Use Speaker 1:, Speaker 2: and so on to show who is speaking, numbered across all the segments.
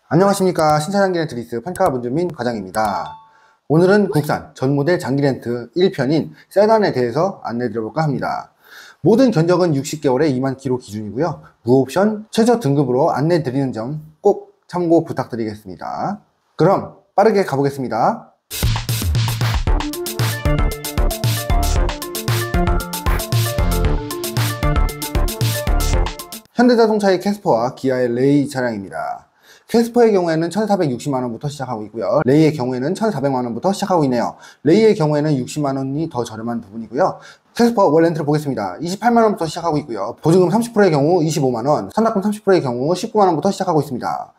Speaker 1: 안녕하십니까. 신차장기 렌트 리스 판카 문준민 과장입니다. 오늘은 국산 전모델 장기 렌트 1편인 세단에 대해서 안내 드려볼까 합니다. 모든 견적은 60개월에 2만 킬로 기준이고요. 무옵션 최저 등급으로 안내 드리는 점 꼭 참고 부탁드리겠습니다. 그럼 빠르게 가보겠습니다. 현대자동차의 캐스퍼와 기아의 레이 차량입니다. 캐스퍼의 경우에는 1,460만원부터 시작하고 있고요. 레이의 경우에는 1,400만원부터 시작하고 있네요. 레이의 경우에는 60만원이 더 저렴한 부분이고요. 캐스퍼 월 렌트를 보겠습니다. 28만원부터 시작하고 있고요. 보증금 30%의 경우 25만원, 선납금 30%의 경우 19만원부터 시작하고 있습니다.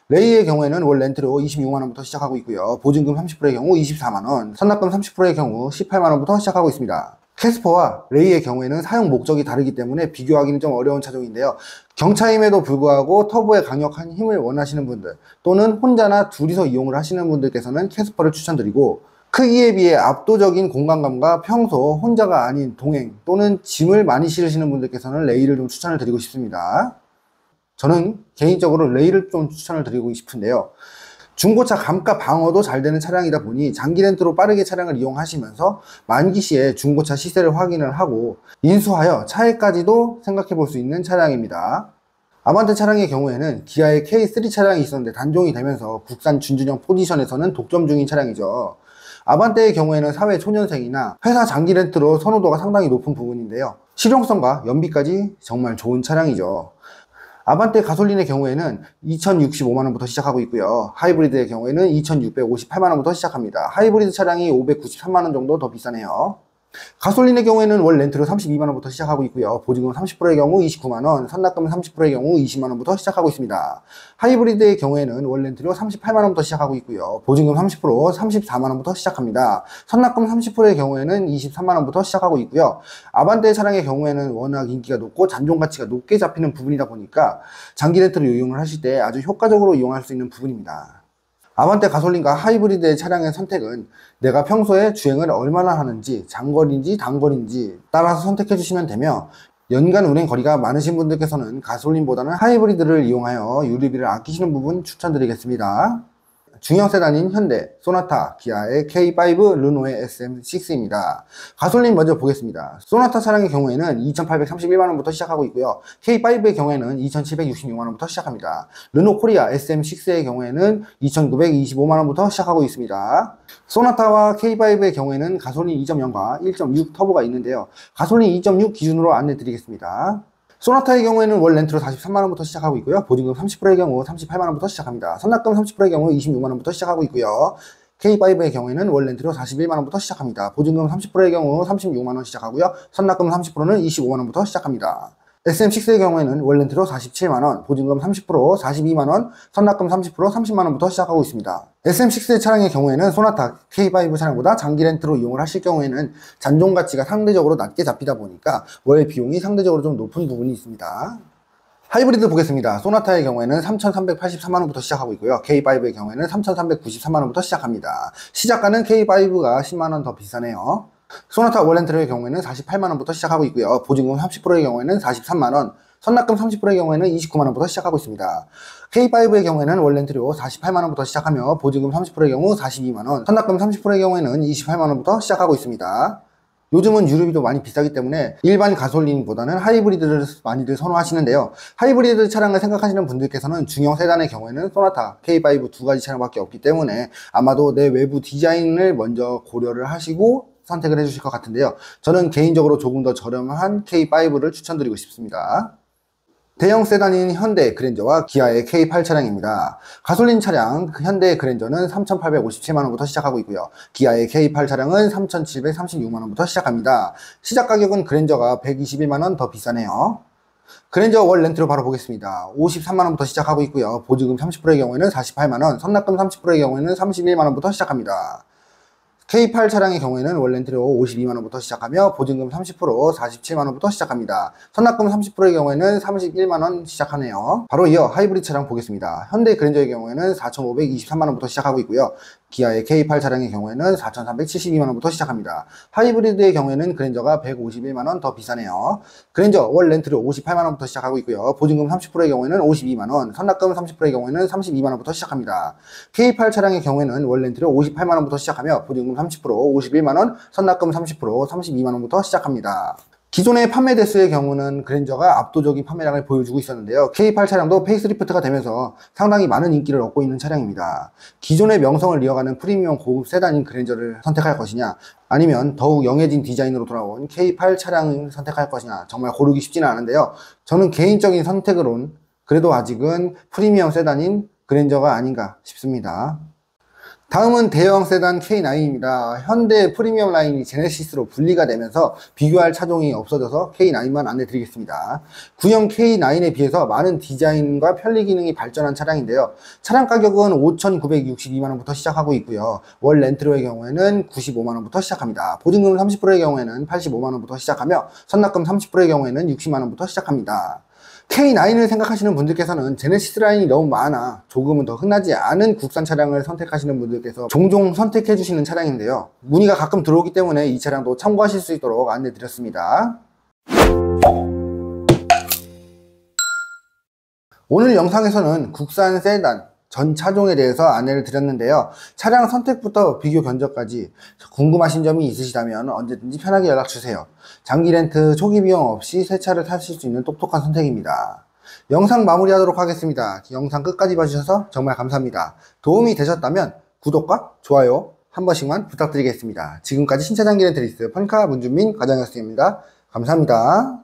Speaker 1: 레이의 경우에는 월 렌트로 26만원부터 시작하고 있고요. 보증금 30%의 경우 24만원, 선납금 30%의 경우 18만원부터 시작하고 있습니다. 캐스퍼와 레이의 경우에는 사용 목적이 다르기 때문에 비교하기는 좀 어려운 차종인데요. 경차임에도 불구하고 터보의 강력한 힘을 원하시는 분들 또는 혼자나 둘이서 이용을 하시는 분들께서는 캐스퍼를 추천드리고, 크기에 비해 압도적인 공간감과 평소 혼자가 아닌 동행 또는 짐을 많이 실으시는 분들께서는 레이를 좀 추천을 드리고 싶습니다. 저는 개인적으로 레이를 좀 추천을 드리고 싶은데요. 중고차 감가 방어도 잘 되는 차량이다 보니 장기 렌트로 빠르게 차량을 이용하시면서 만기 시에 중고차 시세를 확인을 하고 인수하여 차액까지도 생각해 볼 수 있는 차량입니다. 아반떼 차량의 경우에는 기아의 K3 차량이 있었는데 단종이 되면서 국산 준준형 포지션에서는 독점 중인 차량이죠. 아반떼의 경우에는 사회 초년생이나 회사 장기 렌트로 선호도가 상당히 높은 부분인데요. 실용성과 연비까지 정말 좋은 차량이죠. 아반떼 가솔린의 경우에는 2,065만원부터 시작하고 있고요. 하이브리드의 경우에는 2,658만원부터 시작합니다. 하이브리드 차량이 593만원 정도 더 비싸네요. 가솔린의 경우에는 월 렌트로 32만원부터 시작하고 있고요. 보증금 30%의 경우 29만원, 선납금 30%의 경우 20만원부터 시작하고 있습니다. 하이브리드의 경우에는 월 렌트로 38만원부터 시작하고 있고요. 보증금 30%, 34만원부터 시작합니다. 선납금 30%의 경우에는 23만원부터 시작하고 있고요. 아반떼 차량의 경우에는 워낙 인기가 높고 잔존 가치가 높게 잡히는 부분이다 보니까 장기 렌트로 이용을 하실 때 아주 효과적으로 이용할 수 있는 부분입니다. 아반떼 가솔린과 하이브리드의 차량의 선택은 내가 평소에 주행을 얼마나 하는지, 장거리인지 단거리인지 따라서 선택해 주시면 되며, 연간 운행 거리가 많으신 분들께서는 가솔린보다는 하이브리드를 이용하여 유류비를 아끼시는 부분 추천드리겠습니다. 중형 세단인 현대, 소나타, 기아의 K5, 르노의 SM6입니다. 가솔린 먼저 보겠습니다. 소나타 차량의 경우에는 2,831만원부터 시작하고 있고요. K5의 경우에는 2,766만원부터 시작합니다. 르노 코리아 SM6의 경우에는 2,925만원부터 시작하고 있습니다. 소나타와 K5의 경우에는 가솔린 2.0과 1.6 터보가 있는데요. 가솔린 2.6 기준으로 안내 드리겠습니다. 소나타의 경우에는 월 렌트로 43만원부터 시작하고 있고요. 보증금 30%의 경우 38만원부터 시작합니다. 선납금 30%의 경우 26만원부터 시작하고 있고요. K5의 경우에는 월 렌트로 41만원부터 시작합니다. 보증금 30%의 경우 36만원 시작하고요. 선납금 30%는 25만원부터 시작합니다. SM6의 경우에는 월 렌트로 47만원, 보증금 30%, 42만원, 선납금 30%, 30만원부터 시작하고 있습니다. SM6 차량의 경우에는 소나타 K5 차량보다 장기 렌트로 이용을 하실 경우에는 잔존 가치가 상대적으로 낮게 잡히다 보니까 월 비용이 상대적으로 좀 높은 부분이 있습니다. 하이브리드 보겠습니다. 소나타의 경우에는 3,383만원부터 시작하고 있고요. K5의 경우에는 3,393만원부터 시작합니다. 시작가는 K5가 10만원 더 비싸네요. 소나타 월 렌트의 경우에는 48만원부터 시작하고 있고요. 보증금 30%의 경우에는 43만원, 선납금 30%의 경우에는 29만원부터 시작하고 있습니다. K5의 경우에는 월 렌트료 48만원부터 시작하며 보증금 30%의 경우 42만원, 선납금 30%의 경우에는 28만원부터 시작하고 있습니다. 요즘은 유류비도 많이 비싸기 때문에 일반 가솔린보다는 하이브리드를 많이들 선호하시는데요. 하이브리드 차량을 생각하시는 분들께서는 중형 세단의 경우에는 소나타, K5 두 가지 차량밖에 없기 때문에 아마도 내 외부 디자인을 먼저 고려를 하시고 선택을 해주실 것 같은데요. 저는 개인적으로 조금 더 저렴한 K5를 추천드리고 싶습니다. 대형 세단인 현대 그랜저와 기아의 K8 차량입니다. 가솔린 차량 현대 그랜저는 3,857만원부터 시작하고 있고요. 기아의 K8 차량은 3,736만원부터 시작합니다. 시작 가격은 그랜저가 121만원 더 비싸네요. 그랜저 월 렌트로 바로 보겠습니다. 53만원부터 시작하고 있고요. 보증금 30%의 경우에는 48만원, 선납금 30%의 경우에는 31만원부터 시작합니다. K8 차량의 경우에는 월 렌트료 52만원부터 시작하며 보증금 30% 47만원부터 시작합니다. 선납금 30%의 경우에는 31만원 시작하네요. 바로 이어 하이브리드 차량 보겠습니다. 현대 그랜저의 경우에는 4,523만원부터 시작하고 있고요. 기아의 K8 차량의 경우에는 4,372만원부터 시작합니다. 하이브리드의 경우에는 그랜저가 151만원 더 비싸네요. 그랜저 월 렌트료 58만원부터 시작하고 있고요. 보증금 30%의 경우에는 52만원, 선납금 30%의 경우에는 32만원부터 시작합니다. K8 차량의 경우에는 월 렌트료 58만원부터 시작하며 보증금 30%, 51만원, 선납금 30%, 32만원부터 시작합니다. 기존의 판매 대수의 경우는 그랜저가 압도적인 판매량을 보여주고 있었는데요. K8 차량도 페이스리프트가 되면서 상당히 많은 인기를 얻고 있는 차량입니다. 기존의 명성을 이어가는 프리미엄 고급 세단인 그랜저를 선택할 것이냐, 아니면 더욱 영해진 디자인으로 돌아온 K8 차량을 선택할 것이냐, 정말 고르기 쉽지는 않은데요. 저는 개인적인 선택으론 그래도 아직은 프리미엄 세단인 그랜저가 아닌가 싶습니다. 다음은 대형 세단 K9입니다. 현대 프리미엄 라인이 제네시스로 분리가 되면서 비교할 차종이 없어져서 K9만 안내 드리겠습니다. 구형 K9에 비해서 많은 디자인과 편리 기능이 발전한 차량인데요. 차량 가격은 5,962만원부터 시작하고 있고요. 월 렌트료의 경우에는 95만원부터 시작합니다. 보증금 30%의 경우에는 85만원부터 시작하며 선납금 30%의 경우에는 60만원부터 시작합니다. K9을 생각하시는 분들께서는 제네시스 라인이 너무 많아 조금은 더 흔하지 않은 국산 차량을 선택하시는 분들께서 종종 선택해 주시는 차량인데요. 문의가 가끔 들어오기 때문에 이 차량도 참고하실 수 있도록 안내 드렸습니다. 오늘 영상에서는 국산 세단 전 차종에 대해서 안내를 드렸는데요. 차량 선택부터 비교 견적까지 궁금하신 점이 있으시다면 언제든지 편하게 연락주세요. 장기 렌트, 초기 비용 없이 새 차를 타실 수 있는 똑똑한 선택입니다. 영상 마무리하도록 하겠습니다. 영상 끝까지 봐주셔서 정말 감사합니다. 도움이 되셨다면 구독과 좋아요 한 번씩만 부탁드리겠습니다. 지금까지 신차장기 렌트리스 펀카 문준민 과장이었습니다. 감사합니다.